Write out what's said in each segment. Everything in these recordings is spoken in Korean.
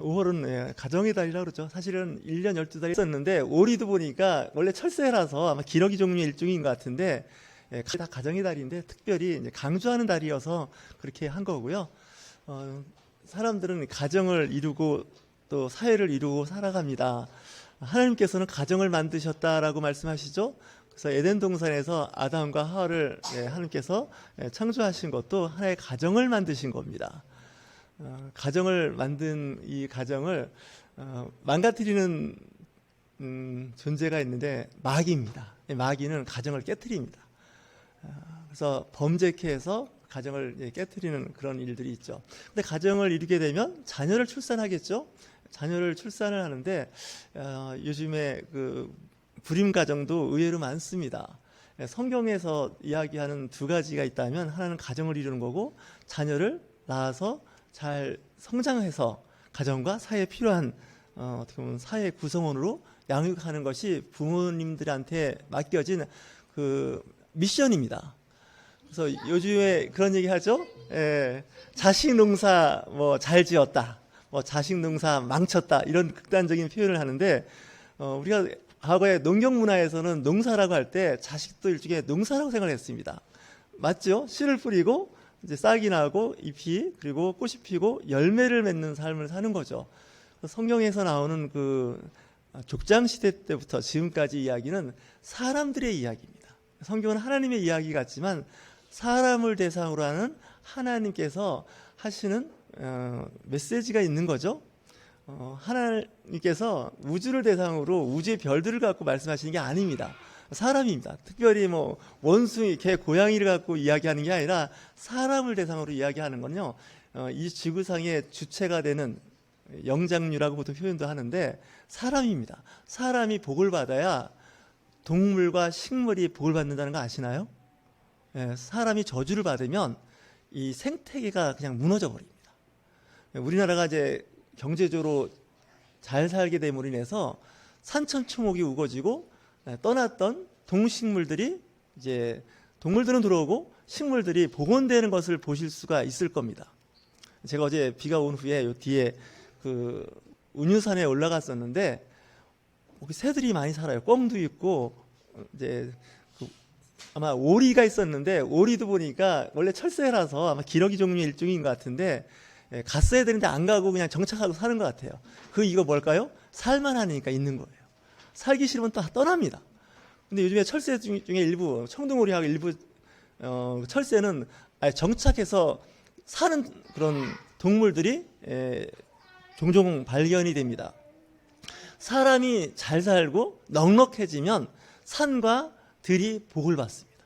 5월은 가정의 달이라고 그러죠. 사실은 1년 12달이 있었는데 오리도 보니까 원래 철새라서 아마 기러기 종류의 일종인 것 같은데 다 가정의 달인데 특별히 이제 강조하는 달이어서 그렇게 한 거고요. 사람들은 가정을 이루고 또 사회를 이루고 살아갑니다. 하나님께서는 가정을 만드셨다라고 말씀하시죠. 그래서 에덴 동산에서 아담과 하와를 하나님께서 창조하신 것도 하나의 가정을 만드신 겁니다. 가정을 만든 이 가정을 망가뜨리는 존재가 있는데 마귀입니다. 마귀는 가정을 깨트립니다. 그래서 범죄케 해서 가정을 깨트리는 그런 일들이 있죠. 근데 가정을 이루게 되면 자녀를 출산하겠죠. 자녀를 출산을 하는데 요즘에 그 불임 가정도 의외로 많습니다. 성경에서 이야기하는 두 가지가 있다면 하나는 가정을 이루는 거고 자녀를 낳아서 잘 성장해서 가정과 사회에 필요한 어떻게 보면 사회 구성원으로 양육하는 것이 부모님들한테 맡겨진 그 미션입니다. 그래서 요즘에 그런 얘기 하죠. 자식 농사 뭐 잘 지었다, 뭐 자식 농사 망쳤다 이런 극단적인 표현을 하는데 우리가 과거에 농경 문화에서는 농사라고 할 때 자식도 일종의 농사라고 생각했습니다. 맞죠? 씨를 뿌리고 이제 싹이 나고 잎이 그리고 꽃이 피고 열매를 맺는 삶을 사는 거죠. 성경에서 나오는 그 족장 시대 때부터 지금까지 이야기는 사람들의 이야기입니다. 성경은 하나님의 이야기 같지만 사람을 대상으로 하는 하나님께서 하시는 메시지가 있는 거죠. 하나님께서 우주를 대상으로 우주의 별들을 갖고 말씀하시는 게 아닙니다. 사람입니다. 특별히 뭐 원숭이, 개, 고양이를 갖고 이야기하는 게 아니라 사람을 대상으로 이야기하는 건요. 이 지구상의 주체가 되는 영장류라고 보통 표현도 하는데 사람입니다. 사람이 복을 받아야 동물과 식물이 복을 받는다는 거 아시나요? 사람이 저주를 받으면 이 생태계가 그냥 무너져 버립니다. 우리나라가 이제 경제적으로 잘 살게 됨으로 인해서 산천초목이 우거지고 떠났던 동식물들이 이제 동물들은 들어오고 식물들이 복원되는 것을 보실 수가 있을 겁니다. 제가 어제 비가 온 후에 요 뒤에 그 운유산에 올라갔었는데 거기 새들이 많이 살아요. 꿩도 있고 이제 아마 오리가 있었는데 오리도 보니까 원래 철새라서 아마 기러기 종류의 일종인 것 같은데 갔어야 되는데 안 가고 그냥 정착하고 사는 것 같아요. 이거 뭘까요? 살만하니까 있는 거예요. 살기 싫으면 또 떠납니다. 근데 요즘에 철새 중에 일부 청둥오리하고 일부 철새는 정착해서 사는 그런 동물들이 종종 발견이 됩니다. 사람이 잘 살고 넉넉해지면 산과 들이 복을 받습니다.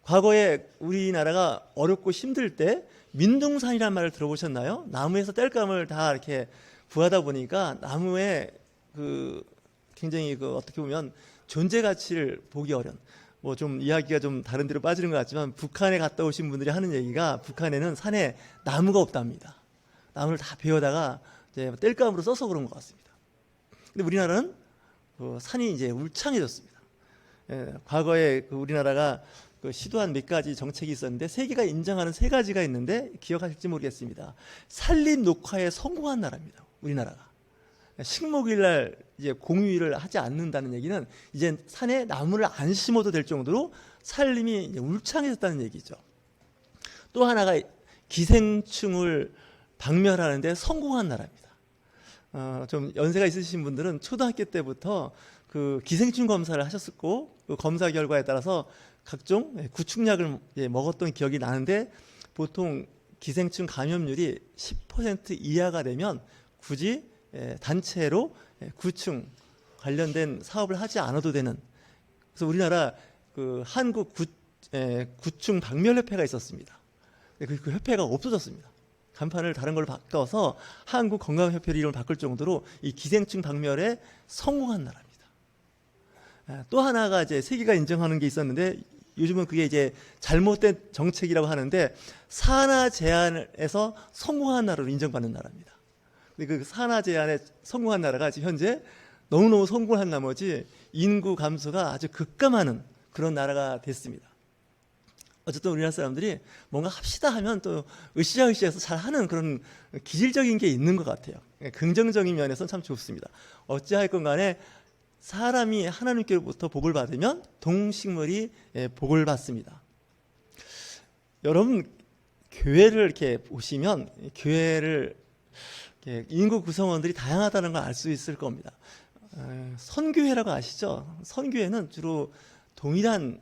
과거에 우리나라가 어렵고 힘들 때 민둥산이라는 말을 들어보셨나요? 나무에서 땔감을 다 이렇게 구하다 보니까 나무에 굉장히 어떻게 보면 존재 가치를 보기 어려운 뭐 좀 이야기가 좀 다른 데로 빠지는 것 같지만 북한에 갔다 오신 분들이 하는 얘기가 북한에는 산에 나무가 없답니다. 나무를 다 베어다가 이제 땔감으로 써서 그런 것 같습니다. 근데 우리나라는 산이 이제 울창해졌습니다. 과거에 우리나라가 시도한 몇 가지 정책이 있었는데 세계가 인정하는 세 가지가 있는데 기억하실지 모르겠습니다. 산림 녹화에 성공한 나라입니다. 우리나라가. 식목일날 이제 공휴일을 하지 않는다는 얘기는 이제 산에 나무를 안 심어도 될 정도로 산림이 이제 울창해졌다는 얘기죠. 또 하나가 기생충을 박멸하는데 성공한 나라입니다. 좀 연세가 있으신 분들은 초등학교 때부터 기생충 검사를 하셨었고 그 검사 결과에 따라서 각종 구충약을 먹었던 기억이 나는데 보통 기생충 감염률이 10% 이하가 되면 굳이 단체로 구충 관련된 사업을 하지 않아도 되는. 그래서 우리나라 한국 구충 박멸협회가 있었습니다. 그 협회가 없어졌습니다. 간판을 다른 걸로 바꿔서 한국건강협회로 이름을 바꿀 정도로 이 기생충 박멸에 성공한 나라입니다. 또 하나가 이제 세계가 인정하는 게 있었는데 요즘은 그게 이제 잘못된 정책이라고 하는데 산화 제한에서 성공한 나라로 인정받는 나라입니다. 근데 산화 제한에 성공한 나라가 지금 현재 너무너무 성공한 나머지 인구 감소가 아주 급감하는 그런 나라가 됐습니다. 어쨌든 우리나라 사람들이 뭔가 합시다 하면 또 으쌰으쌰해서 잘하는 그런 기질적인 게 있는 것 같아요. 긍정적인 면에서는 참 좋습니다. 어찌하였건 간에 사람이 하나님께로부터 복을 받으면 동식물이 복을 받습니다. 여러분 교회를 이렇게 보시면 교회를 이렇게 인구 구성원들이 다양하다는 걸 알 수 있을 겁니다. 선교회라고 아시죠? 선교회는 주로 동일한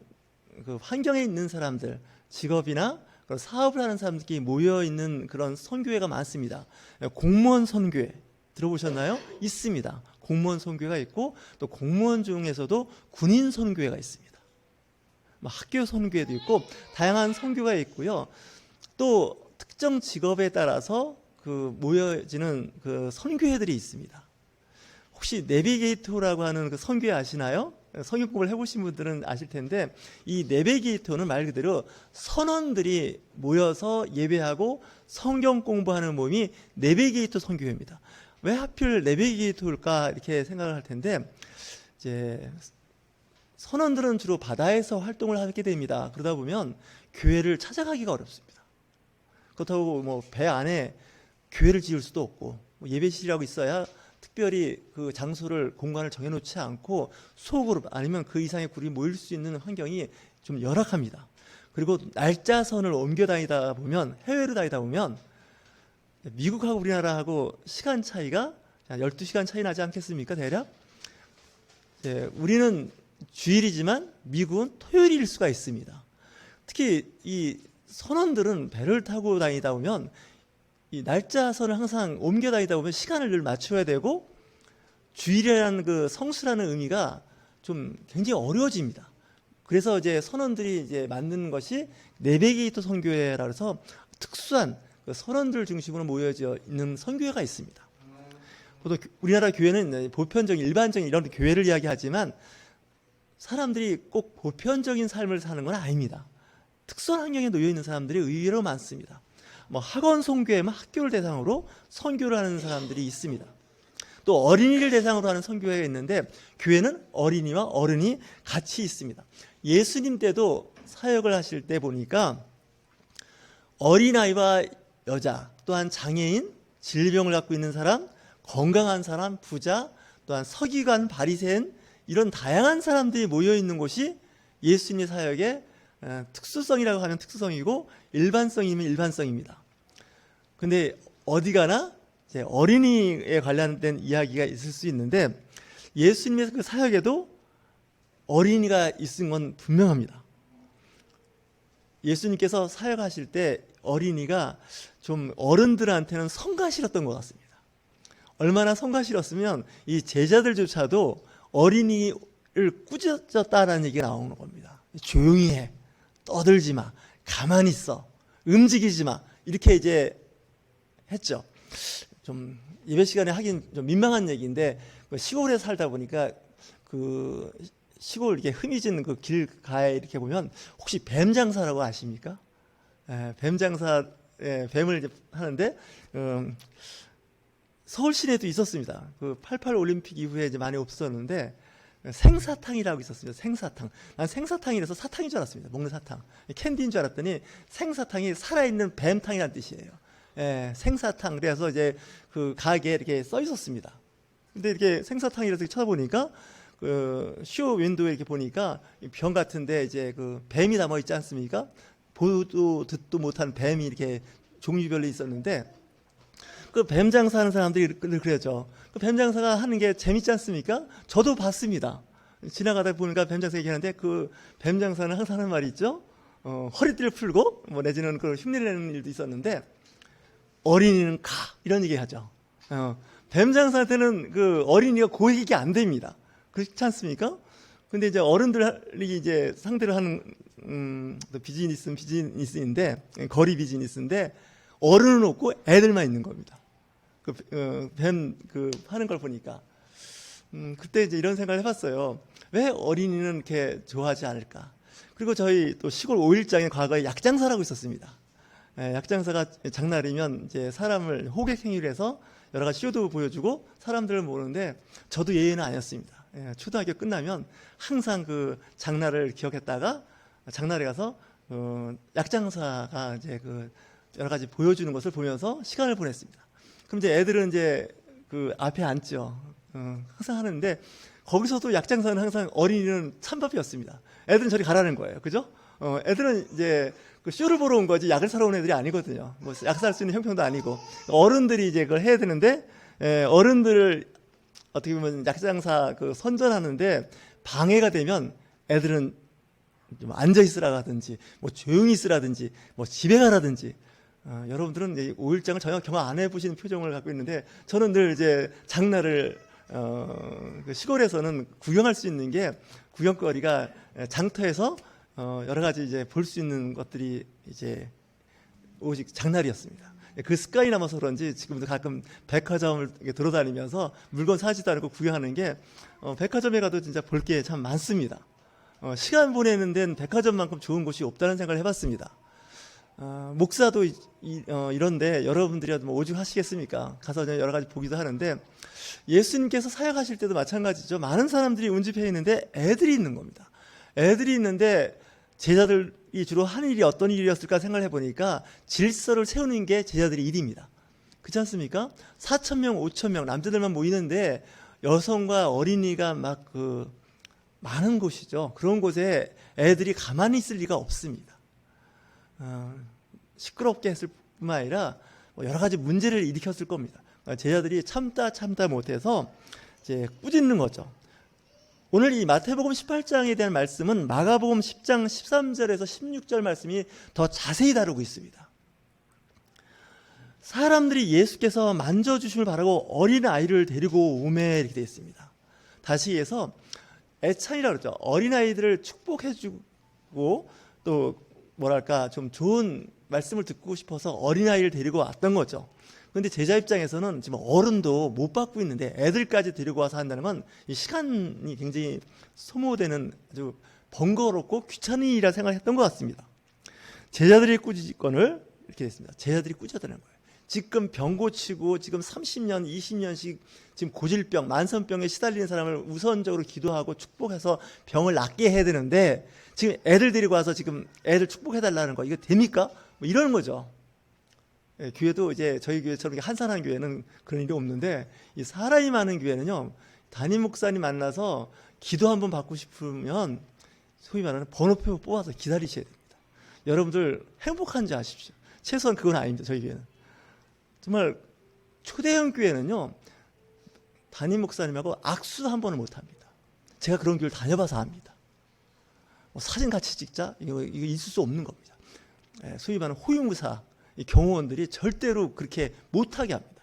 그 환경에 있는 사람들, 직업이나 사업을 하는 사람들끼리 모여 있는 그런 선교회가 많습니다. 공무원 선교회 들어보셨나요? 있습니다. 공무원 선교회가 있고 또 공무원 중에서도 군인 선교회가 있습니다. 학교 선교회도 있고 다양한 선교가 있고요. 또 특정 직업에 따라서 그 모여지는 그 선교회들이 있습니다. 혹시 내비게이터라고 하는 그 선교회 아시나요? 성경 공부를 해보신 분들은 아실 텐데 이 내비게이터는 말 그대로 선원들이 모여서 예배하고 성경 공부하는 모임이 내비게이터 선교회입니다. 왜 하필 내비게이터일까 이렇게 생각을 할 텐데 이제 선원들은 주로 바다에서 활동을 하게 됩니다. 그러다 보면 교회를 찾아가기가 어렵습니다. 그렇다고 뭐 배 안에 교회를 지을 수도 없고 예배실이라고 있어야 특별히 그 장소를 공간을 정해놓지 않고 소그룹 아니면 그 이상의 그룹이 모일 수 있는 환경이 좀 열악합니다. 그리고 날짜선을 옮겨 다니다 보면 해외로 다니다 보면 미국하고 우리나라하고 시간 차이가 12시간 차이 나지 않겠습니까? 대략 우리는 주일이지만 미국은 토요일일 수가 있습니다. 특히 이 선원들은 배를 타고 다니다 보면 이 날짜선을 항상 옮겨 다니다 보면 시간을 늘 맞춰야 되고 주일이라는 그 성수라는 의미가 좀 굉장히 어려워집니다. 그래서 이제 선원들이 이제 만드는 것이 내비게이터 선교회라 해서 특수한 그 선원들 중심으로 모여져 있는 선교회가 있습니다. 보통 우리나라 교회는 보편적인 일반적인 이런 교회를 이야기하지만 사람들이 꼭 보편적인 삶을 사는 건 아닙니다. 특수한 환경에 놓여 있는 사람들이 의외로 많습니다. 뭐 학원 선교회만 학교를 대상으로 선교를 하는 사람들이 있습니다. 또 어린이를 대상으로 하는 선교회가 있는데 교회는 어린이와 어른이 같이 있습니다. 예수님 때도 사역을 하실 때 보니까 어린아이와 여자, 또한 장애인, 질병을 갖고 있는 사람, 건강한 사람, 부자, 또한 서기관, 바리새인 이런 다양한 사람들이 모여 있는 곳이 예수님의 사역의 특수성이라고 하면 특수성이고 일반성이면 일반성입니다. 근데 어디 가나 이제 어린이에 관련된 이야기가 있을 수 있는데 예수님의 그 사역에도 어린이가 있은 건 분명합니다. 예수님께서 사역하실 때 어린이가 좀 어른들한테는 성가시렸던 것 같습니다. 얼마나 성가시렸으면 이 제자들조차도 어린이를 꾸짖었다라는 얘기가 나오는 겁니다. 조용히 해, 떠들지 마, 가만히 있어, 움직이지 마 이렇게 이제 했죠. 좀 예배 시간에 하긴 좀 민망한 얘기인데 시골에 살다 보니까 그 시골 이렇게 흐미진 그 길가에 이렇게 보면 혹시 뱀 장사라고 아십니까? 뱀 장사, 뱀을 이제 하는데 서울 시내도 있었습니다. 그 88 올림픽 이후에 이제 많이 없었는데 생사탕이라고 있었습니다. 생사탕. 난 생사탕이라서 사탕인 줄 알았습니다. 먹는 사탕. 캔디인 줄 알았더니 생사탕이 살아있는 뱀탕이라는 뜻이에요. 생사탕. 그래서 이제 그 가게에 이렇게 써 있었습니다. 근데 이렇게 생사탕이라서 쳐다보니까 그 쇼 윈도우에 이렇게 보니까 병 같은데 이제 그 뱀이 담아 있지 않습니까? 보도 듣도 못한 뱀이 이렇게 종류별로 있었는데 그 뱀 장사하는 사람들이 그러죠. 그 뱀 장사가 하는 게 재밌지 않습니까? 저도 봤습니다. 지나가다 보니까 뱀 장사 얘기하는데 그 뱀 장사는 항상 하는 말이 있죠. 허리띠를 풀고 뭐 내지는 그 흉내내는 일도 있었는데 어린이는 가 이런 얘기 하죠. 뱀 장사한테는 그 어린이가 고객이 안 됩니다. 그렇지 않습니까? 근데 이제 어른들이 이제 상대로 하는 비즈니스는 비즈니스인데 거리 비즈니스인데 어른은 없고 애들만 있는 겁니다. 뱀 하는 걸 보니까 그때 이제 이런 생각을 해봤어요. 왜 어린이는 이렇게 좋아하지 않을까? 그리고 저희 또 시골 5일장에 과거에 약장사라고 있었습니다. 약장사가 장날이면 이제 사람을 호객 행위를 해서 여러 가지 쇼도 보여주고 사람들을 모으는데 저도 예외는 아니었습니다. 초등학교 끝나면 항상 그 장날을 기억했다가 장날에 가서 약장사가 이제 그 여러 가지 보여주는 것을 보면서 시간을 보냈습니다. 그럼 이제 애들은 이제 그 앞에 앉죠. 항상 하는데 거기서도 약장사는 항상 어린이는 찬밥이었습니다. 애들은 저리 가라는 거예요. 그죠? 애들은 이제 그 쇼를 보러 온 거지 약을 사러 온 애들이 아니거든요. 뭐 약 살 수 있는 형편도 아니고 어른들이 이제 그걸 해야 되는데 어른들을 어떻게 보면 약장사 그 선전하는데 방해가 되면 애들은 좀 앉아 있으라든지 뭐 조용히 있으라든지 뭐 집에 가라든지 여러분들은 이제 5일장을 전혀 경험 안 해보시는 표정을 갖고 있는데 저는 늘 이제 장날을 그 시골에서는 구경할 수 있는 게 구경거리가 장터에서 여러 가지 이제 볼 수 있는 것들이 이제 오직 장날이었습니다. 그 습관이 남아서 그런지 지금도 가끔 백화점을 돌아다니면서 물건 사지도 않고 구경하는 게 백화점에 가도 진짜 볼 게 참 많습니다. 시간 보내는 데는 백화점만큼 좋은 곳이 없다는 생각을 해봤습니다. 목사도 이런데 여러분들이 뭐 오죽하시겠습니까? 가서 여러 가지 보기도 하는데 예수님께서 사역하실 때도 마찬가지죠. 많은 사람들이 운집해 있는데 애들이 있는 겁니다. 애들이 있는데 제자들이 주로 하는 일이 어떤 일이었을까 생각을 해보니까 질서를 세우는 게 제자들의 일입니다. 그렇지 않습니까? 4,000명, 5,000명 남자들만 모이는데 여성과 어린이가 막 그 많은 곳이죠. 그런 곳에 애들이 가만히 있을 리가 없습니다. 시끄럽게 했을 뿐만 아니라 여러 가지 문제를 일으켰을 겁니다. 제자들이 참다 못해서 이제 꾸짖는 거죠. 오늘 이 마태복음 18장에 대한 말씀은 마가복음 10장 13절에서 16절 말씀이 더 자세히 다루고 있습니다. 사람들이 예수께서 만져주심을 바라고 어린아이를 데리고 오매 이렇게 되어 있습니다. 다시 해서 애찬이라고 그러죠. 어린아이들을 축복해주고 또 뭐랄까 좀 좋은 말씀을 듣고 싶어서 어린아이를 데리고 왔던 거죠. 그런데 제자 입장에서는 지금 어른도 못 받고 있는데 애들까지 데리고 와서 한다는 건 이 시간이 굉장히 소모되는 아주 번거롭고 귀찮은 일이라 생각했던 것 같습니다. 제자들의 꾸짖건을 이렇게 했습니다. 제자들이 꾸짖었다는 거예요. 지금 병 고치고 지금 30년, 20년씩 지금 고질병, 만성병에 시달리는 사람을 우선적으로 기도하고 축복해서 병을 낫게 해야 되는데 지금 애들 데리고 와서 지금 애들 축복해달라는 거 이거 됩니까? 뭐 이러는 거죠. 예, 교회도 이제 저희 교회처럼 한산한 교회는 그런 일이 없는데 이 사람이 많은 교회는요 담임 목사님 만나서 기도 한번 받고 싶으면 소위 말하는 번호표 뽑아서 기다리셔야 됩니다. 여러분들 행복한지 아십시오. 최소한 그건 아닙니다. 저희 교회는 정말 초대형 교회는요 담임 목사님하고 악수 한 번을 못 합니다. 제가 그런 교회를 다녀봐서 압니다. 사진 같이 찍자 이거 있을 수 없는 겁니다. 예, 소위 말하는 호위무사 경호원들이 절대로 그렇게 못하게 합니다.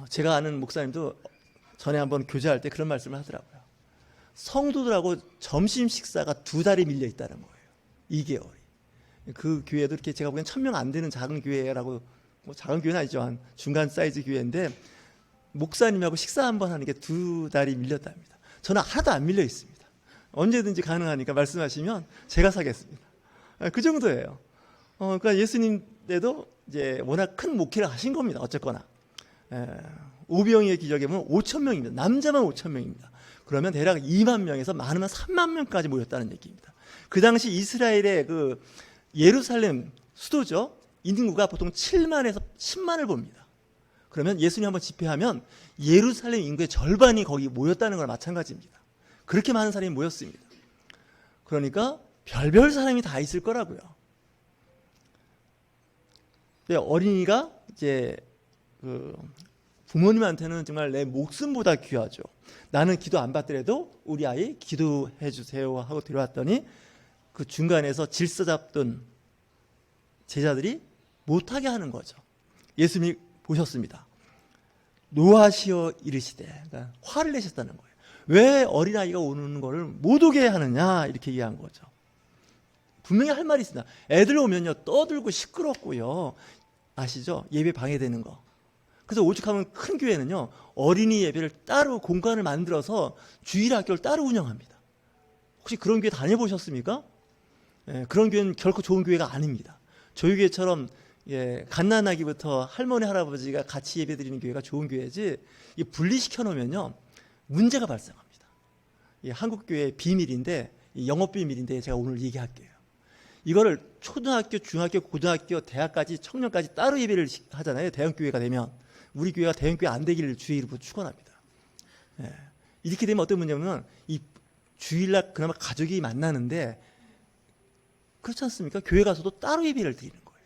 제가 아는 목사님도 전에 한번 교제할 때 그런 말씀을 하더라고요. 성도들하고 점심 식사가 2달이 밀려 있다는 거예요. 2개월이. 그 교회도 이렇게 제가 보기엔 1,000명 안 되는 작은 교회라고, 뭐 작은 교회는 아니죠. 한 중간 사이즈 교회인데 목사님하고 식사 한번 하는 게 2달이 밀렸답니다. 저는 하나도 안 밀려 있습니다. 언제든지 가능하니까 말씀하시면 제가 사겠습니다. 그 정도예요. 그러니까 예수님 때도 이제 워낙 큰 목회를 하신 겁니다. 어쨌거나. 오병이의 기적에 보면 5,000명입니다. 남자만 5,000명입니다. 그러면 대략 2만 명에서 많으면 3만 명까지 모였다는 얘기입니다. 그 당시 이스라엘의 그 예루살렘 수도죠. 인구가 보통 7만에서 10만을 봅니다. 그러면 예수님 한번 집회하면 예루살렘 인구의 절반이 거기 모였다는 거랑 마찬가지입니다. 그렇게 많은 사람이 모였습니다. 그러니까 별별 사람이 다 있을 거라고요. 어린이가 이제 그 부모님한테는 정말 내 목숨보다 귀하죠. 나는 기도 안 받더라도 우리 아이 기도해 주세요 하고 들어왔더니 그 중간에서 질서 잡던 제자들이 못하게 하는 거죠. 예수님이 보셨습니다. 노하시어 이르시되, 그러니까 화를 내셨다는 거예요. 왜 어린아이가 오는 거를 못 오게 하느냐 이렇게 얘기한 거죠. 분명히 할 말이 있습니다. 애들 오면요 떠들고 시끄럽고요. 아시죠? 예배 방해되는 거. 그래서 오죽하면 큰 교회는요 어린이 예배를 따로 공간을 만들어서 주일 학교를 따로 운영합니다. 혹시 그런 교회 다녀보셨습니까? 예, 그런 교회는 결코 좋은 교회가 아닙니다. 저희 교회처럼 갓난아기부터 할머니 할아버지가 같이 예배드리는 교회가 좋은 교회지, 이 분리시켜 놓으면요 문제가 발생합니다. 이 한국 교회의 비밀인데 이 영업 비밀인데 제가 오늘 얘기할게요. 이거를 초등학교, 중학교, 고등학교, 대학까지 청년까지 따로 예배를 하잖아요. 대형교회가 되면 우리 교회가 대형교회 안 되기를 주의로 축원합니다. 예. 이렇게 되면 어떤 문제냐면 이 주일날 그나마 가족이 만나는데 그렇지 않습니까? 교회 가서도 따로 예배를 드리는 거예요.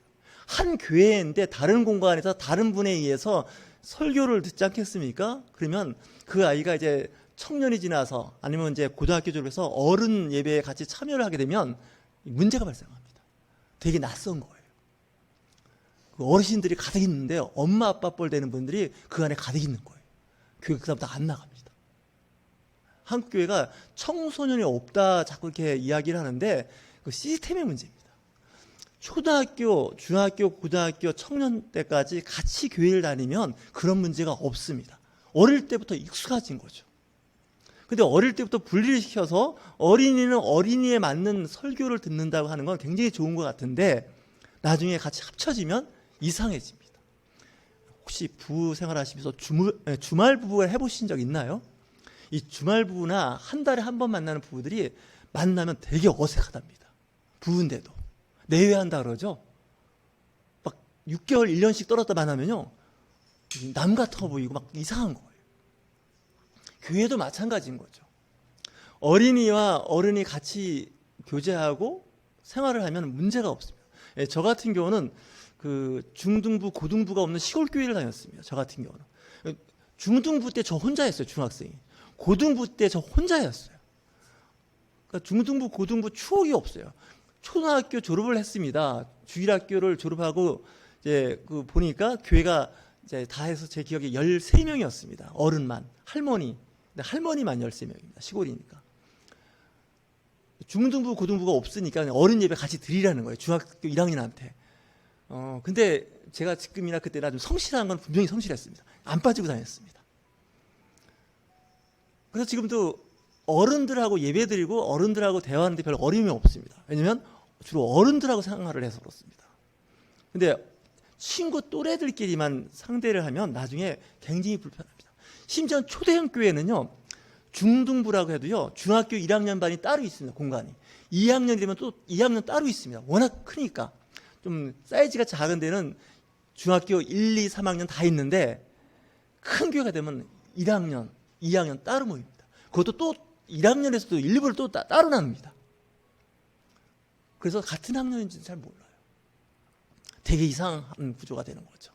한 교회인데 다른 공간에서 다른 분에 의해서 설교를 듣지 않겠습니까? 그러면 그 아이가 이제 청년이 지나서 아니면 이제 고등학교 졸업해서 어른 예배에 같이 참여를 하게 되면 문제가 발생합니다. 되게 낯선 거예요. 그 어르신들이 가득 있는데 엄마 아빠 뻘 되는 분들이 그 안에 가득 있는 거예요. 교회 그다음부터 안 나갑니다. 한국 교회가 청소년이 없다 자꾸 이렇게 이야기를 하는데 그 시스템의 문제입니다. 초등학교, 중학교, 고등학교, 청년 때까지 같이 교회를 다니면 그런 문제가 없습니다. 어릴 때부터 익숙해진 거죠. 근데 어릴 때부터 분리를 시켜서 어린이는 어린이에 맞는 설교를 듣는다고 하는 건 굉장히 좋은 것 같은데 나중에 같이 합쳐지면 이상해집니다. 혹시 부부 생활하시면서 주말 부부를 해보신 적 있나요? 이 주말 부부나 한 달에 한 번 만나는 부부들이 만나면 되게 어색하답니다. 부부인데도. 내외한다 그러죠? 막 6개월, 1년씩 떨어졌다 만나면요. 남 같아 보이고 막 이상한 거예요. 교회도 마찬가지인 거죠. 어린이와 어른이 같이 교제하고 생활을 하면 문제가 없습니다. 예, 저 같은 경우는 그 중등부, 고등부가 없는 시골 교회를 다녔습니다. 저 같은 경우는. 중등부 때 저 혼자였어요, 중학생이. 고등부 때 저 혼자였어요. 그러니까 중등부, 고등부 추억이 없어요. 초등학교 졸업을 했습니다. 주일학교를 졸업하고 이제 그 보니까 교회가 이제 다 해서 제 기억에 13명이었습니다. 어른만, 할머니. 근데 할머니만 13명입니다. 시골이니까. 중등부, 고등부가 없으니까 어른 예배 같이 드리라는 거예요. 중학교 1학년한테. 근데 제가 지금이나 그때나 좀 성실한 건 분명히 성실했습니다. 안 빠지고 다녔습니다. 그래서 지금도 어른들하고 예배드리고 어른들하고 대화하는데 별 어려움이 없습니다. 왜냐하면 주로 어른들하고 생활을 해서 그렇습니다. 근데 친구 또래들끼리만 상대를 하면 나중에 굉장히 불편합니다. 심지어 초대형 교회는요, 중등부라고 해도요, 중학교 1학년 반이 따로 있습니다. 공간이. 2학년 되면 또 2학년 따로 있습니다. 워낙 크니까. 좀 사이즈가 작은 데는 중학교 1, 2, 3학년 다 있는데 큰 교회가 되면 1학년, 2학년 따로 모입니다. 그것도 또 1학년에서도 일부를 또 따로 나눕니다. 그래서 같은 학년인지는 잘 몰라요. 되게 이상한 구조가 되는 거죠.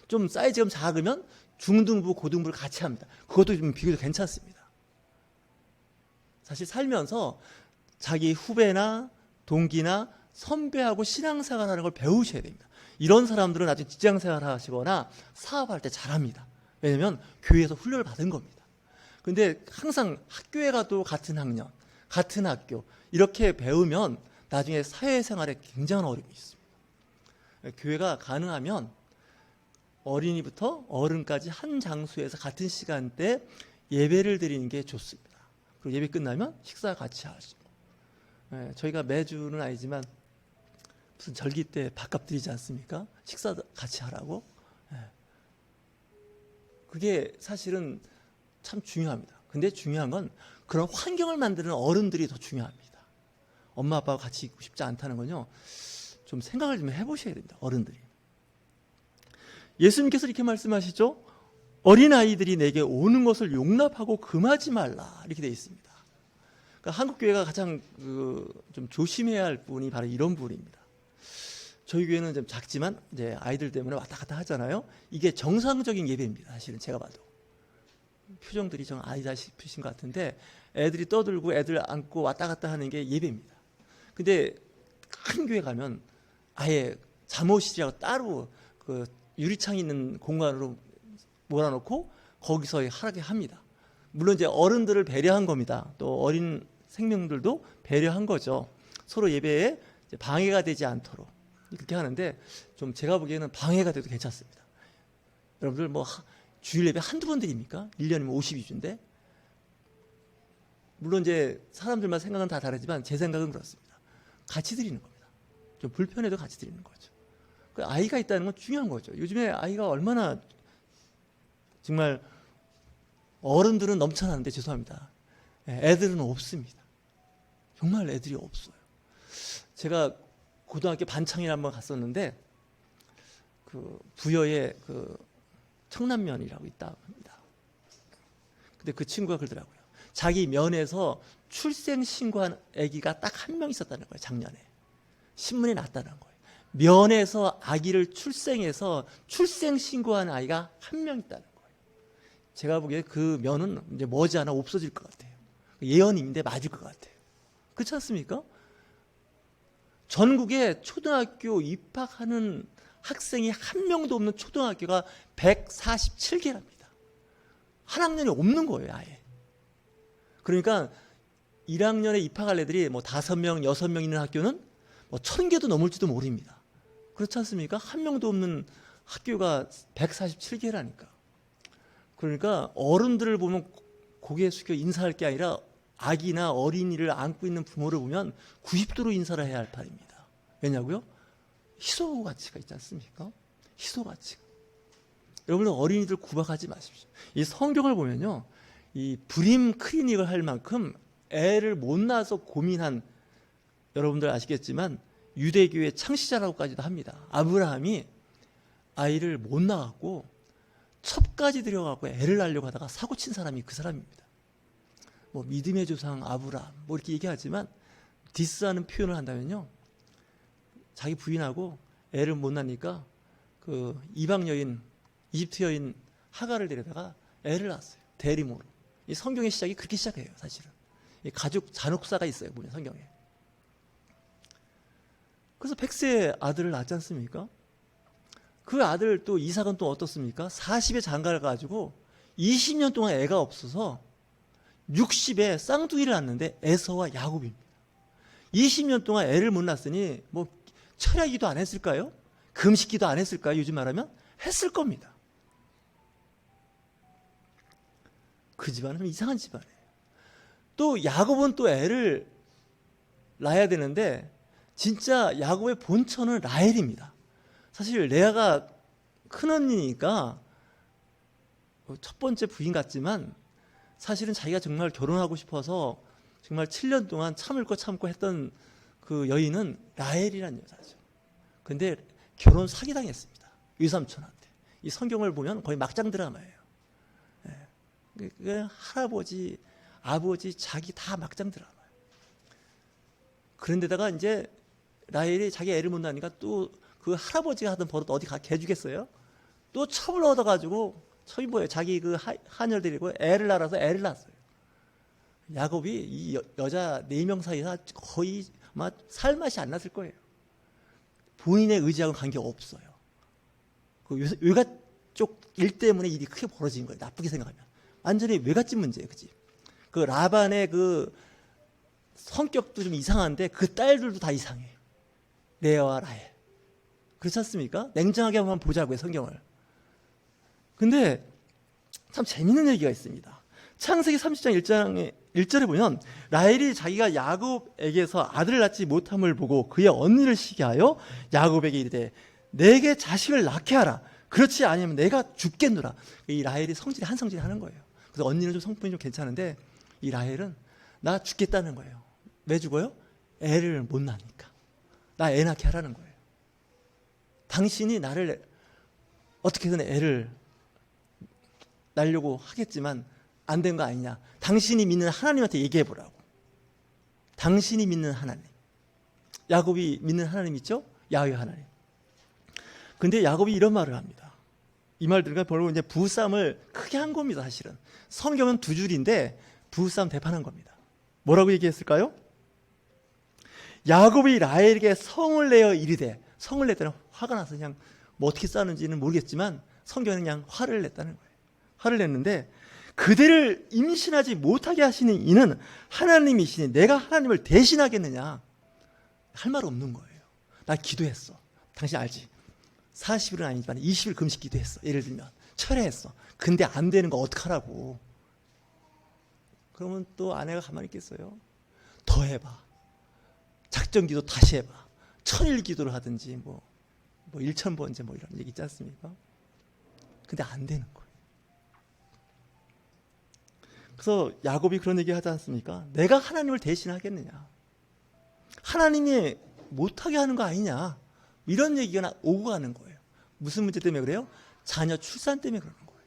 좀 사이즈가 좀 작으면 중등부, 고등부를 같이 합니다. 그것도 좀 비교적 괜찮습니다. 사실 살면서 자기 후배나 동기나 선배하고 신앙생활하는 걸 배우셔야 됩니다. 이런 사람들은 나중에 직장생활 하시거나 사업할 때 잘합니다. 왜냐하면 교회에서 훈련을 받은 겁니다. 근데 항상 학교에 가도 같은 학년, 같은 학교 이렇게 배우면 나중에 사회생활에 굉장한 어려움이 있습니다. 교회가 가능하면 어린이부터 어른까지 한 장소에서 같은 시간대 예배를 드리는 게 좋습니다. 그리고 예배 끝나면 식사 같이 하시고, 저희가 매주는 아니지만 무슨 절기 때 밥값 드리지 않습니까? 식사 같이 하라고. 그게 사실은 참 중요합니다. 근데 중요한 건 그런 환경을 만드는 어른들이 더 중요합니다. 엄마 아빠와 같이 있고 싶지 않다는 건요, 좀 생각을 좀 해보셔야 됩니다. 어른들이. 예수님께서 이렇게 말씀하시죠. 어린아이들이 내게 오는 것을 용납하고 금하지 말라 이렇게 되어 있습니다. 그러니까 한국교회가 가장 좀 조심해야 할 분이 바로 이런 분입니다. 저희 교회는 좀 작지만 이제 아이들 때문에 왔다 갔다 하잖아요. 이게 정상적인 예배입니다. 사실은 제가 봐도. 표정들이 좀 아니다 싶으신 것 같은데 애들이 떠들고 애들 안고 왔다 갔다 하는 게 예배입니다. 근데 큰 교회 가면 아예 잠옷이라고 따로 그 유리창 있는 공간으로 몰아놓고 거기서 하라게 합니다. 물론 이제 어른들을 배려한 겁니다. 또 어린 생명들도 배려한 거죠. 서로 예배에 방해가 되지 않도록 그렇게 하는데 좀 제가 보기에는 방해가 돼도 괜찮습니다. 여러분들 뭐 주일 예배 한두 번 드립니까? 1년이면 52주인데 물론 이제 사람들마다 생각은 다 다르지만 제 생각은 그렇습니다. 같이 드리는 겁니다. 좀 불편해도 같이 드리는 거죠. 아이가 있다는 건 중요한 거죠. 요즘에 아이가 얼마나 정말 어른들은 넘쳐나는데 죄송합니다. 애들은 없습니다. 정말 애들이 없어요. 제가 고등학교 반창에 한번 갔었는데 그 부여에 그 청남면이라고 있다 합니다. 근데 그 친구가 그러더라고요. 자기 면에서 출생 신고한 아기가 딱 한 명 있었다는 거예요. 작년에 신문에 났다는 거예요. 면에서 아기를 출생해서 출생 신고한 아이가 한 명 있다는 거예요. 제가 보기에 그 면은 이제 머지않아 없어질 것 같아요. 예언인데 맞을 것 같아요. 그렇지 않습니까? 전국에 초등학교 입학하는 학생이 한 명도 없는 초등학교가 147개랍니다. 한 학년이 없는 거예요, 아예. 그러니까 1학년에 입학할 애들이 뭐 5명, 6명 있는 학교는 뭐 1000개도 넘을지도 모릅니다. 그렇지 않습니까? 한 명도 없는 학교가 147개라니까. 그러니까 어른들을 보면 고개 숙여 인사할 게 아니라 아기나 어린이를 안고 있는 부모를 보면 90도로 인사를 해야 할 판입니다. 왜냐고요? 희소 가치가 있지 않습니까? 희소 가치가. 여러분들 어린이들 구박하지 마십시오. 이 성경을 보면요, 이 브림 클리닉을 할 만큼 애를 못 낳아서 고민한, 여러분들 아시겠지만 유대교의 창시자라고까지도 합니다. 아브라함이 아이를 못 낳았고 첩까지 들여갖고 애를 낳으려고 하다가 사고 친 사람이 그 사람입니다. 뭐 믿음의 조상 아브라함 뭐 이렇게 얘기하지만 디스하는 표현을 한다면요, 자기 부인하고 애를 못 낳으니까 그 이방 여인, 이집트 여인 하가를 데려다가 애를 낳았어요. 대리모로. 이 성경의 시작이 그렇게 시작해요. 사실은 이 가족 잔혹사가 있어요, 보면 성경에. 그래서 100세의 아들을 낳지 않습니까? 그 아들 또 이삭은 또 어떻습니까? 40에 장가를 가지고 20년 동안 애가 없어서 60에 쌍둥이를 낳는데 에서와 야곱입니다. 20년 동안 애를 못 낳았으니 뭐 철야기도 안 했을까요? 금식기도 안 했을까요? 요즘 말하면 했을 겁니다. 그 집안은 좀 이상한 집안이에요. 또 야곱은 또 애를 낳아야 되는데 진짜 야곱의 본처는 라헬입니다. 사실 레아가 큰언니니까 첫 번째 부인 같지만 사실은 자기가 정말 결혼하고 싶어서 정말 7년 동안 참을 거 참고 했던 그 여인은 라헬이라는 여자죠. 근데 결혼 사기당했습니다. 유삼촌한테. 이 성경을 보면 거의 막장 드라마예요. 그 할아버지, 아버지, 자기 다 막장 드라마예요. 그런데다가 이제 라헬이 자기 애를 못 낳으니까 또 그 할아버지가 하던 버릇 어디 가게 해주겠어요? 또 첩을 얻어가지고, 첩이 뭐예요? 자기 그 하녀를 데리고 애를 낳아서 애를 낳았어요. 야곱이 이 여자 4명 사이에서 거의 아마 살 맛이 안 났을 거예요. 본인의 의지하고는 관계가 없어요. 그 외가 쪽 일 때문에 일이 크게 벌어진 거예요. 나쁘게 생각하면. 완전히 외갓집 문제예요. 그치? 그 라반의 그 성격도 좀 이상한데 그 딸들도 다 이상해요. 레아와 라헬. 그렇지 않습니까? 냉정하게 한번 보자고요, 성경을. 근데 참 재밌는 얘기가 있습니다. 창세기 30장 1절에 보면 라헬이 자기가 야곱에게서 아들을 낳지 못함을 보고 그의 언니를 시기하여 야곱에게 이르되 내게 자식을 낳게 하라. 그렇지 아니면 내가 죽겠노라. 이 라헬이 성질이 한 성질이 하는 거예요. 그래서 언니는 좀 성품이 좀 괜찮은데 이 라헬은 나 죽겠다는 거예요. 왜 죽어요? 애를 못 낳으니까. 나 애 낳게 하라는 거예요. 당신이 나를 어떻게든 애를 낳으려고 하겠지만 안 된 거 아니냐. 당신이 믿는 하나님한테 얘기해 보라고. 당신이 믿는 하나님. 야곱이 믿는 하나님 있죠? 야훼 하나님. 근데 야곱이 이런 말을 합니다. 이 말 들으니까 별로 이제 부부싸움을 크게 한 겁니다, 사실은. 성경은 2줄인데 부부싸움 대판한 겁니다. 뭐라고 얘기했을까요? 야곱이 라헬에게 성을 내어 이르되, 성을 냈다는 화가 나서 그냥 뭐 어떻게 싸는지는 모르겠지만 성경은 그냥 화를 냈다는 거예요. 화를 냈는데 그대를 임신하지 못하게 하시는 이는 하나님이시니 내가 하나님을 대신하겠느냐. 할 말 없는 거예요. 나 기도했어. 당신 알지? 40일은 아니지만 20일 금식 기도했어. 예를 들면 철회했어. 근데 안 되는 거 어떡하라고. 그러면 또 아내가 가만히 있겠어요? 더 해봐. 작전 기도 다시 해봐. 1000일 기도를 하든지 뭐 1000번째 뭐 이런 얘기 있지 않습니까? 근데 안 되는 거예요. 그래서 야곱이 그런 얘기 하지 않습니까? 내가 하나님을 대신하겠느냐. 하나님이 못하게 하는 거 아니냐, 이런 얘기가 오고 가는 거예요. 무슨 문제 때문에 그래요? 자녀 출산 때문에 그러는 거예요.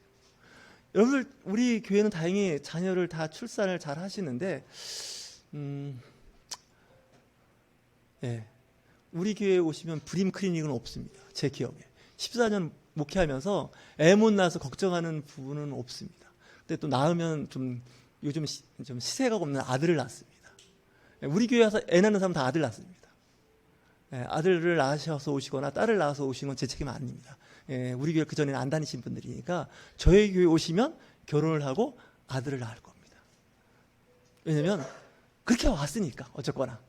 여러분들, 우리 교회는 다행히 자녀를 다 출산을 잘 하시는데 예, 우리 교회에 오시면 브림 클리닉은 없습니다. 제 기억에 14년 목회하면서 애 못 낳아서 걱정하는 부분은 없습니다. 근데 또 낳으면 좀 요즘 좀 시세가 없는 아들을 낳습니다. 우리 교회 와서 애 낳는 사람 다 아들 낳습니다. 아들을 낳으셔서 오시거나 딸을 낳아서 오신 건 제 책임 아닙니다. 우리 교회 그전에는 안 다니신 분들이니까 저희 교회 오시면 결혼을 하고 아들을 낳을 겁니다. 왜냐면 그렇게 왔으니까 어쨌거나.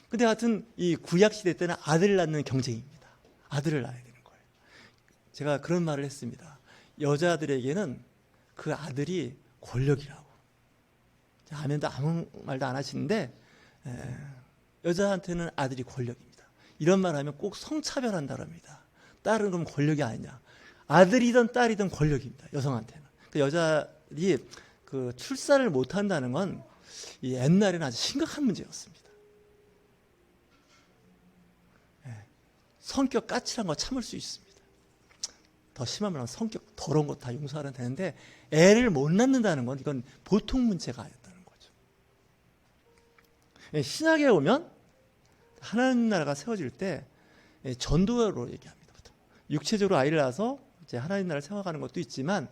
근데 하여튼 이 구약시대 때는 아들을 낳는 경쟁입니다. 아들을 낳아야 되는 거예요. 제가 그런 말을 했습니다. 여자들에게는 그 아들이 권력이라고. 아멘도 아무 말도 안 하시는데 여자한테는 아들이 권력입니다. 이런 말 하면 꼭 성차별한다고 합니다. 딸은 그럼 권력이 아니냐. 아들이든 딸이든 권력입니다. 여성한테는. 그 여자들이 그 출산을 못한다는 건 이 옛날에는 아주 심각한 문제였습니다. 성격 까칠한 거 참을 수 있습니다. 더 심하면 성격 더러운 거 다 용서하면 되는데 애를 못 낳는다는 건 이건 보통 문제가 아니었다는 거죠. 신약에 오면 하나님 나라가 세워질 때 전도로 얘기합니다. 육체적으로 아이를 낳아서 이제 하나님 나라를 세워가는 것도 있지만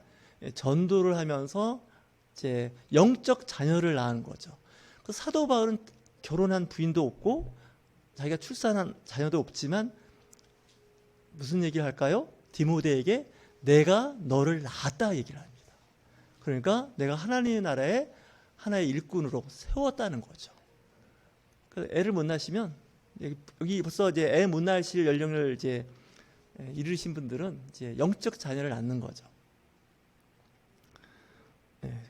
전도를 하면서 이제 영적 자녀를 낳은 거죠. 그 사도 바울은 결혼한 부인도 없고 자기가 출산한 자녀도 없지만 무슨 얘기를 할까요? 디모데에게 내가 너를 낳았다 얘기를 합니다. 그러니까 내가 하나님의 나라에 하나의 일꾼으로 세웠다는 거죠. 애를 못 낳으시면 여기 벌써 이제 애 못 낳으실 연령을 이제 이르신 분들은 이제 영적 자녀를 낳는 거죠.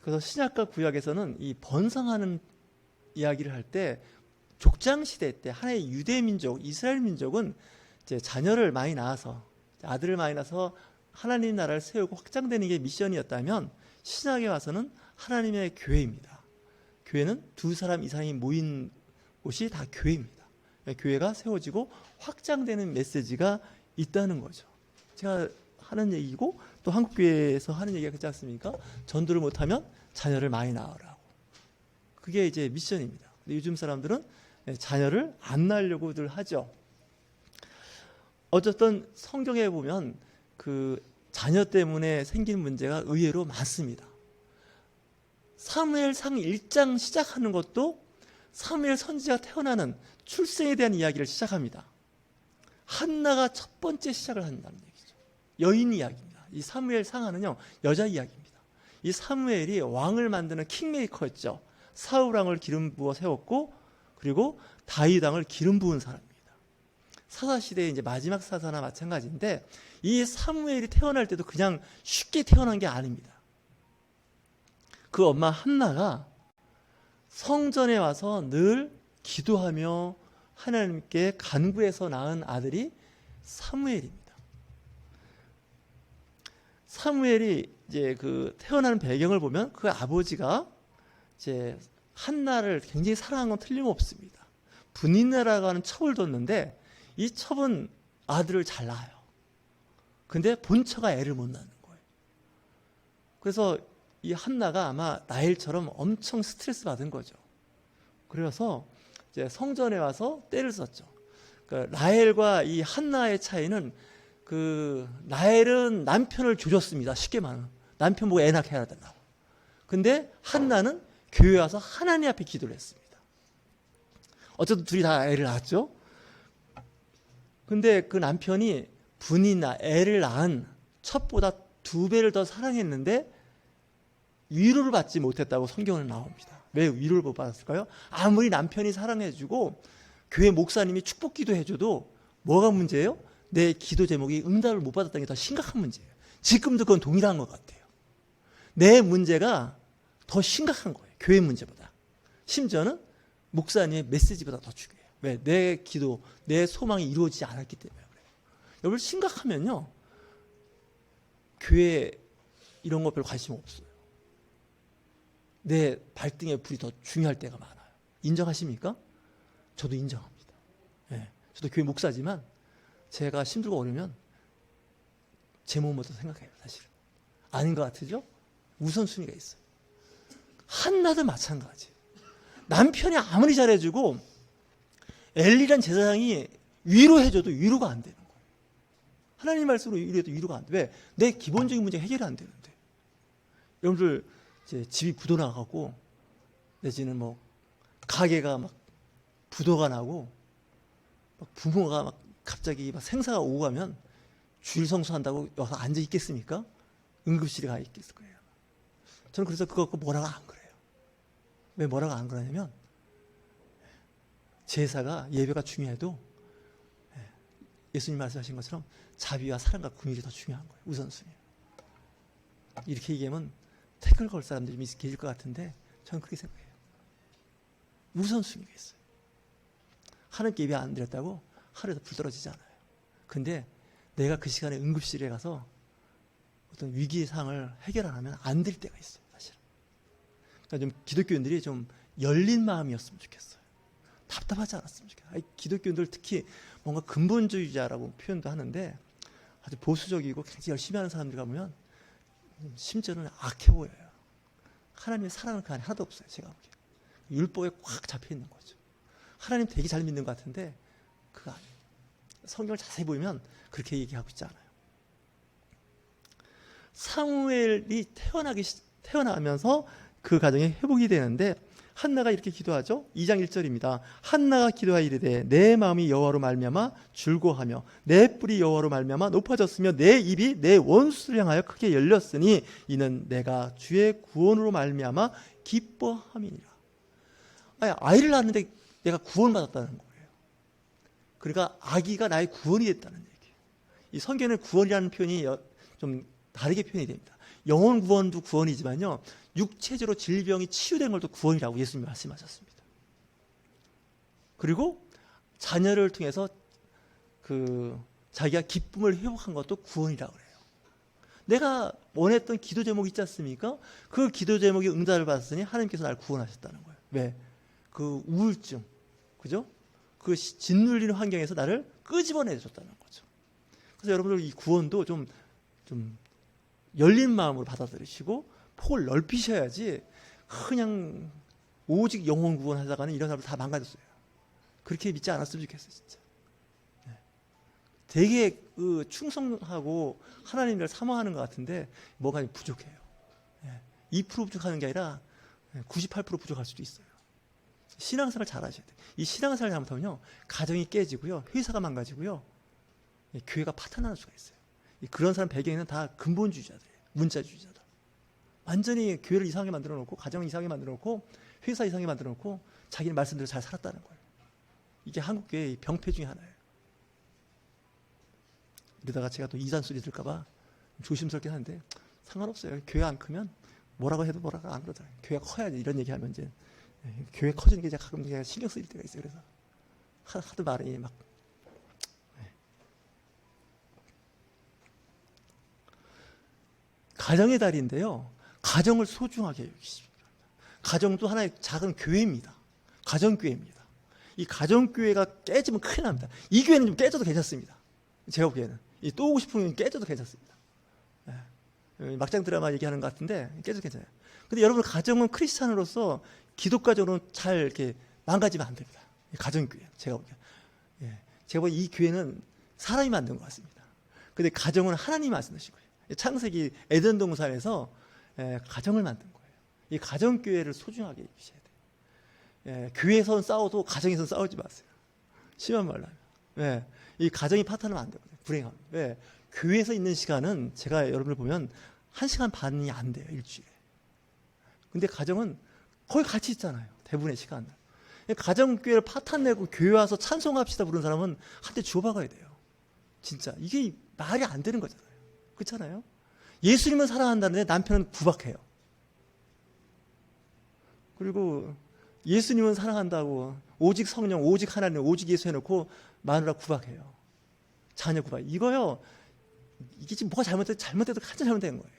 그래서 신약과 구약에서는 이 번성하는 이야기를 할 때 족장 시대 때 하나의 유대 민족, 이스라엘 민족은 이제 자녀를 많이 낳아서 아들을 많이 낳아서 하나님 나라를 세우고 확장되는 게 미션이었다면 신약에 와서는 하나님의 교회입니다. 교회는 두 사람 이상이 모인 곳이 다 교회입니다. 교회가 세워지고 확장되는 메시지가 있다는 거죠. 제가 하는 얘기고 또 한국교회에서 하는 얘기가 그렇지 않습니까? 전도를 못하면 자녀를 많이 낳으라고. 그게 이제 미션입니다. 근데 요즘 사람들은 자녀를 안 낳으려고들 하죠. 어쨌든 성경에 보면 그 자녀 때문에 생긴 문제가 의외로 많습니다. 사무엘상 1장 시작하는 것도 사무엘 선지자가 태어나는 출생에 대한 이야기를 시작합니다. 한나가 첫 번째 시작을 한다는 얘기죠. 여인 이야기입니다. 이 사무엘 상하는요, 여자 이야기입니다. 이 사무엘이 왕을 만드는 킹메이커였죠. 사울 왕을 기름 부어 세웠고, 그리고 다윗 왕을 기름 부은 사람입니다. 사사 시대의 이제 마지막 사사나 마찬가지인데, 이 사무엘이 태어날 때도 그냥 쉽게 태어난 게 아닙니다. 그 엄마 한나가 성전에 와서 늘 기도하며 하나님께 간구해서 낳은 아들이 사무엘입니다. 사무엘이 이제 그 태어나는 배경을 보면 그 아버지가 이제 한나를 굉장히 사랑한 건 틀림없습니다. 분인내라고 하는 첩을 뒀는데 이 첩은 아들을 잘 낳아요. 근데 본처가 애를 못 낳는 거예요. 그래서 이 한나가 아마 라헬처럼 엄청 스트레스 받은 거죠. 그래서 이제 성전에 와서 떼를 썼죠. 그러니까 라헬과 이 한나의 차이는 그 라헬은 남편을 조졌습니다. 쉽게 말하면 남편 보고 애 낳게 해야 된다고. 근데 한나는 교회 와서 하나님 앞에 기도를 했습니다. 어쨌든 둘이 다 애를 낳았죠. 근데 그 남편이 분이나 애를 낳은 첩보다 2배를 더 사랑했는데 위로를 받지 못했다고 성경은 나옵니다. 왜 위로를 못 받았을까요? 아무리 남편이 사랑해주고 교회 목사님이 축복 기도해줘도 뭐가 문제예요? 내 기도 제목이 응답을 못 받았다는 게 더 심각한 문제예요. 지금도 그건 동일한 것 같아요. 내 문제가 더 심각한 거예요. 교회 문제보다. 심지어는 목사님의 메시지보다 더 중요해요. 왜? 내 기도, 내 소망이 이루어지지 않았기 때문에 그래요. 여러분 심각하면요, 교회 이런 거 별 관심 없어요. 내 발등에 불이 더 중요할 때가 많아요. 인정하십니까? 저도 인정합니다. 예, 저도 교회 목사지만 제가 힘들고 어려우면 제 몸부터 생각해요. 사실은 아닌 것 같으죠? 우선순위가 있어요. 한나도 마찬가지. 남편이 아무리 잘해주고 엘리란 제사장이 위로해줘도 위로가 안 되는 거예요. 하나님 말씀으로 위로해도 위로가 안 돼. 왜? 내 기본적인 문제가 해결이 안 되는데. 여러분들 이제 집이 부도 나가고 내지는 뭐 가게가 막 부도가 나고 막 부모가 막 갑자기 막 생사가 오고 가면 주일 성수한다고 와서 앉아 있겠습니까? 응급실에 가 있겠을 거예요. 저는 그래서 그거 뭐라고 안 그래요. 왜 뭐라고 안 그러냐면 제사가 예배가 중요해도 예수님 말씀하신 것처럼 자비와 사랑과 긍휼이 더 중요한 거예요. 우선순위. 이렇게 얘기하면 태클 걸 사람들이 계실 것 같은데 저는 그렇게 생각해요. 우선순위가 있어요. 하나님께 예배 안 드렸다고 하루에도 불 떨어지지 않아요. 근데 내가 그 시간에 응급실에 가서 어떤 위기의 상황을 해결 안 하면 안 될 때가 있어요. 사실은. 그러니까 좀 기독교인들이 좀 열린 마음이었으면 좋겠어요. 답답하지 않았으면 좋겠어요. 기독교인들 특히 뭔가 근본주의자라고 표현도 하는데 아주 보수적이고 굉장히 열심히 하는 사람들 가보면 심지어는 악해 보여요. 하나님의 사랑은 그 안에 하나도 없어요. 제가 보기에. 율법에 꽉 잡혀 있는 거죠. 하나님 되게 잘 믿는 것 같은데 그거 아니에요. 성경을 자세히 보면 그렇게 얘기하고 있지 않아요. 사무엘이 태어나면서 그 가정이 회복이 되는데 한나가 이렇게 기도하죠. 2장 1절입니다. 한나가 기도하여 이르되 내 마음이 여호와로 말미암아 즐거워하며 내 뿔이 여호와로 말미암아 높아졌으며 내 입이 내 원수를 향하여 크게 열렸으니 이는 내가 주의 구원으로 말미암아 기뻐함이니라. 아이를 낳았는데 내가 구원받았다는 거예요. 그러니까 아기가 나의 구원이 됐다는 얘기예요. 이 성경에는 구원이라는 표현이 좀 다르게 표현이 됩니다. 영혼 구원도 구원이지만요, 육체적으로 질병이 치유된 것도 구원이라고 예수님이 말씀하셨습니다. 그리고 자녀를 통해서 자기가 기쁨을 회복한 것도 구원이라고 그래요. 내가 원했던 기도 제목이 있지 않습니까? 그 기도 제목이 응답을 받았으니 하나님께서 나를 구원하셨다는 거예요. 왜? 그 우울증, 그죠? 그 짓눌리는 환경에서 나를 끄집어내줬다는 거죠. 그래서 여러분들 이 구원도 좀 열린 마음으로 받아들이시고 폭을 넓히셔야지 그냥 오직 영혼 구원하다가는 이런 사람들 다 망가졌어요. 그렇게 믿지 않았으면 좋겠어요, 진짜. 되게 충성하고 하나님을 사모하는 것 같은데 뭐가 부족해요. 2% 부족하는 게 아니라 98% 부족할 수도 있어요. 신앙생활 잘 하셔야 돼요. 이 신앙생활 잘못하면요, 가정이 깨지고요, 회사가 망가지고요, 교회가 파탄나는 수가 있어요. 그런 사람 배경에는 다 근본주의자들이에요. 문자주의자들. 완전히 교회를 이상하게 만들어 놓고, 가정을 이상하게 만들어 놓고, 회사 이상하게 만들어 놓고, 자기는 말씀대로 잘 살았다는 거예요. 이게 한국교회의 병폐 중에 하나예요. 이러다가 제가 또 이단 소리 들을까봐 조심스럽긴 한데 상관없어요. 교회 안 크면 뭐라고 해도 뭐라고 안 그러잖아요. 교회가 커야지. 이런 얘기하면 이제 교회 커지는 게 가끔 제가 신경 쓰일 때가 있어요. 그래서 하도 말이 막 가정의 달인데요, 가정을 소중하게 여기십니다. 가정도 하나의 작은 교회입니다. 가정교회입니다. 이 가정교회가 깨지면 큰일 납니다. 이 교회는 좀 깨져도 괜찮습니다. 제가 보기에는 또 오고 싶으면 깨져도 괜찮습니다. 막장 드라마 얘기하는 것 같은데 깨져도 괜찮아요. 근데 여러분, 가정은 크리스찬으로서 기독가적으로 잘 이렇게 망가지면 안 됩니다. 가정교회, 제가 보기에 이 교회는 사람이 만든 것 같습니다. 근데 가정은 하나님이 만드신 거예요. 창세기 에덴 동산에서 가정을 만든 거예요. 이 가정교회를 소중하게 여기셔야 돼요. 교회에서는 싸워도 가정에서는 싸우지 마세요. 심한 말로 하면. 이 가정이 파탄나면 안 되거든요. 불행합니다. 왜? 교회에서 있는 시간은 제가 여러분을 보면 1시간 반이 안 돼요, 일주일에. 근데 가정은 거의 같이 있잖아요, 대부분의 시간을. 가정교회를 파탄내고 교회 와서 찬송합시다 부르는 사람은 한 대 주워박아야 돼요. 진짜 이게 말이 안 되는 거잖아요. 그렇잖아요. 예수님은 사랑한다는데 남편은 구박해요. 그리고 예수님은 사랑한다고 오직 성령, 오직 하나님, 오직 예수 해놓고 마누라 구박해요. 자녀 구박. 이거요, 이게 지금 뭐가 잘못돼도 가장 잘못된 거예요.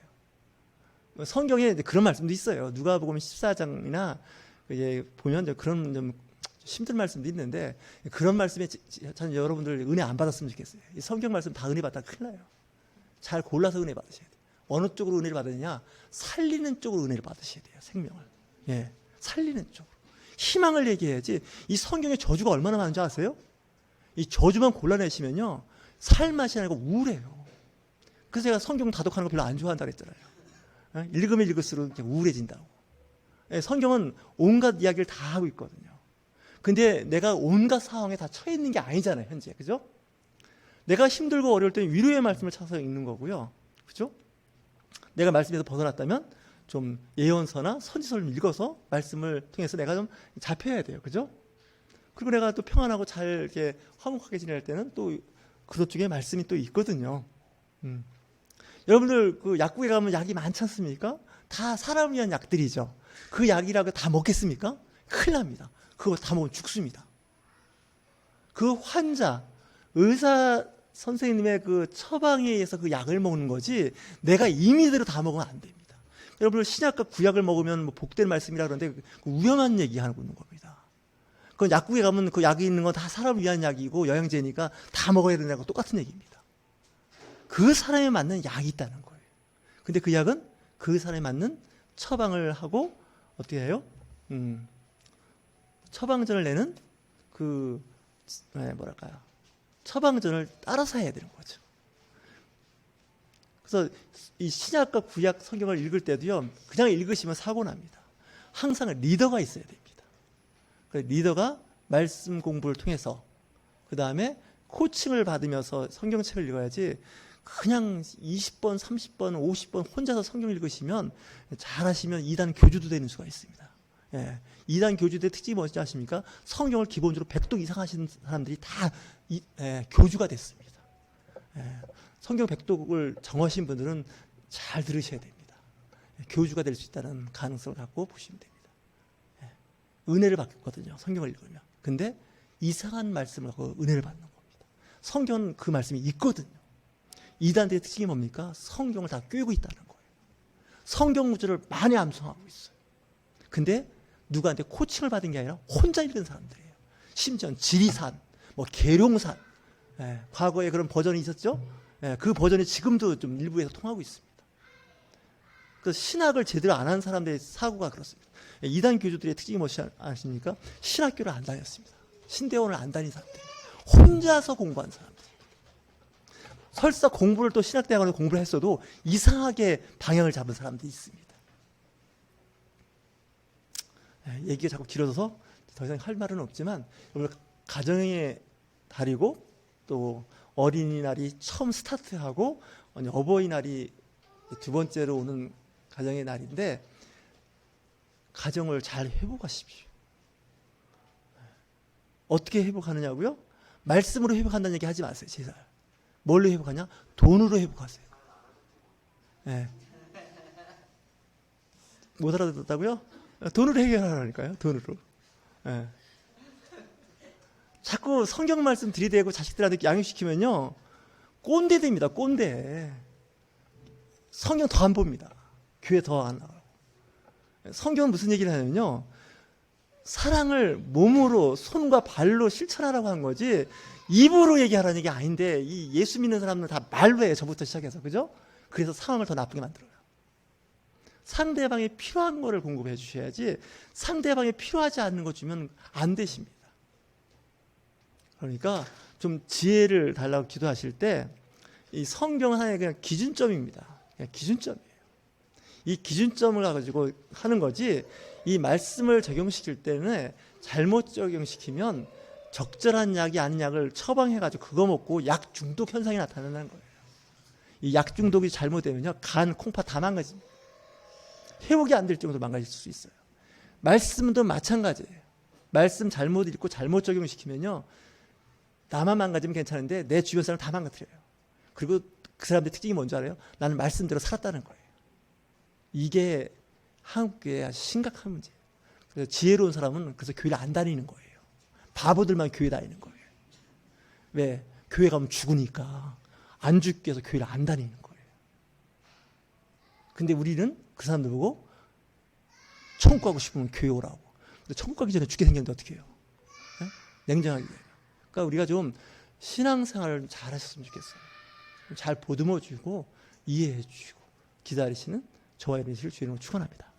성경에 그런 말씀도 있어요. 누가복음 14장이나 보면 그런 좀 힘든 말씀도 있는데 그런 말씀에 참 여러분들 은혜 안 받았으면 좋겠어요. 이 성경 말씀 다 은혜 받다 큰일 나요. 잘 골라서 은혜 받으셔야 돼요. 어느 쪽으로 은혜를 받느냐? 살리는 쪽으로 은혜를 받으셔야 돼요. 생명을. 예, 살리는 쪽으로. 희망을 얘기해야지. 이 성경에 저주가 얼마나 많은 줄 아세요? 이 저주만 골라내시면요, 살맛이 아니고 우울해요. 그래서 제가 성경 다독하는 거 별로 안 좋아한다고 했잖아요. 읽으면 읽을수록 우울해진다고. 예, 성경은 온갖 이야기를 다 하고 있거든요. 근데 내가 온갖 상황에 다 처해 있는 게 아니잖아요, 현재. 그죠? 내가 힘들고 어려울 때는 위로의 말씀을 찾아서 읽는 거고요. 그죠? 내가 말씀에서 벗어났다면 좀 예언서나 선지서를 읽어서 말씀을 통해서 내가 좀 잡혀야 돼요. 그죠? 그리고 내가 또 평안하고 잘 이렇게 화목하게 지낼 때는 또 그것 중에 말씀이 또 있거든요. 여러분들 그 약국에 가면 약이 많지 않습니까? 다 사람을 위한 약들이죠. 그 약이라고 다 먹겠습니까? 큰일 납니다. 그거 다 먹으면 죽습니다. 그 환자, 의사 선생님의 그 처방에 의해서 그 약을 먹는 거지 내가 임의대로 다 먹으면 안 됩니다. 여러분 신약과 구약을 먹으면 뭐 복된 말씀이라 그러는데 그 위험한 얘기하고 있는 겁니다. 그 약국에 가면 그 약이 있는 건 다 사람을 위한 약이고 영양제니까 다 먹어야 된다고 똑같은 얘기입니다. 그 사람에 맞는 약이 있다는 거예요. 근데 그 약은 그 사람에 맞는 처방을 하고 어떻게 해요? 처방전을 내는 그 뭐랄까요? 처방전을 따라서 해야 되는 거죠. 그래서 이 신약과 구약 성경을 읽을 때도요, 그냥 읽으시면 사고 납니다. 항상 리더가 있어야 됩니다. 리더가 말씀 공부를 통해서 그 다음에 코칭을 받으면서 성경책을 읽어야지 그냥 20번, 30번, 50번 혼자서 성경 읽으시면 잘하시면 2단 교주도 되는 수가 있습니다. 예, 2단 교주들의 특징이 뭔지 아십니까? 성경을 기본적으로 100독 이상 하시는 사람들이 다 교주가 됐습니다. 예, 성경 100독을 정하신 분들은 잘 들으셔야 됩니다. 교주가 될 수 있다는 가능성을 갖고 보시면 됩니다. 은혜를 받거든요. 성경을 읽으면. 근데 이상한 말씀을 하고 은혜를 받는 겁니다. 성경은 그 말씀이 있거든요. 이단들의 특징이 뭡니까? 성경을 다 꿰고 있다는 거예요. 성경 구절을 많이 암송하고 있어요. 근데 누구한테 코칭을 받은 게 아니라 혼자 읽은 사람들이에요. 심지어 지리산, 뭐 계룡산, 과거에 그런 버전이 있었죠. 그 버전이 지금도 좀 일부에서 통하고 있습니다. 그 신학을 제대로 안 한 사람들의 사고가 그렇습니다. 이단 교주들의 특징이 무엇이 아십니까? 신학교를 안 다녔습니다. 신대원을 안 다닌 사람들, 혼자서 공부한 사람들. 설사 공부를 또 신학대학원에서 공부를 했어도 이상하게 방향을 잡은 사람들이 있습니다. 얘기가 자꾸 길어져서 더 이상 할 말은 없지만 오늘 가정의 달이고 또 어린이날이 처음 스타트하고 어버이날이 두 번째로 오는 가정의 날인데 가정을 잘 회복하십시오. 어떻게 회복하느냐고요? 말씀으로 회복한다는 얘기 하지 마세요. 제발. 뭘로 회복하냐? 돈으로 회복하세요. 못 알아듣었다고요? 돈으로 해결하라니까요. 돈으로. 자꾸 성경 말씀 들이대고 자식들한테 양육시키면요, 꼰대 됩니다. 꼰대. 성경 더 안 봅니다. 교회 더 안 나가고. 성경은 무슨 얘기를 하냐면요, 사랑을 몸으로 손과 발로 실천하라고 한 거지 입으로 얘기하라는 얘기 아닌데, 이 예수 믿는 사람은 다 말로 해요. 저부터 시작해서. 그죠? 그래서 상황을 더 나쁘게 만들어요. 상대방이 필요한 거를 공급해 주셔야지 상대방이 필요하지 않는 거 주면 안 되십니다. 그러니까 좀 지혜를 달라고 기도하실 때 이 성경은 하나의 그냥 기준점입니다. 그냥 기준점이에요. 이 기준점을 가지고 하는 거지, 이 말씀을 적용시킬 때는 잘못 적용시키면 적절한 약이 아닌 약을 처방해가지고 그거 먹고 약 중독 현상이 나타나는 거예요. 이 약 중독이 잘못되면요, 간, 콩팥 다 망가집니다. 회복이 안 될 정도로 망가질 수 있어요. 말씀도 마찬가지예요. 말씀 잘못 읽고 잘못 적용시키면요, 나만 망가지면 괜찮은데 내 주변 사람 다 망가뜨려요. 그리고 그 사람들의 특징이 뭔지 알아요? 나는 말씀대로 살았다는 거예요. 이게 한국교회의 아주 심각한 문제예요. 그래서 지혜로운 사람은 그래서 교회를 안 다니는 거예요. 바보들만 교회 다니는 거예요. 왜? 교회 가면 죽으니까 안 죽기 위해서 교회를 안 다니는 거예요. 근데 우리는 그 사람들 보고 천국 가고 싶으면 교회 오라고. 근데 천국 가기 전에 죽게 생겼는데 어떻게 해요? 냉정하게. 그러니까 우리가 좀 신앙생활을 잘 하셨으면 좋겠어요. 잘 보듬어 주고 이해해 주시고 기다리시는 저와 여러분이실 주님을 축원합니다.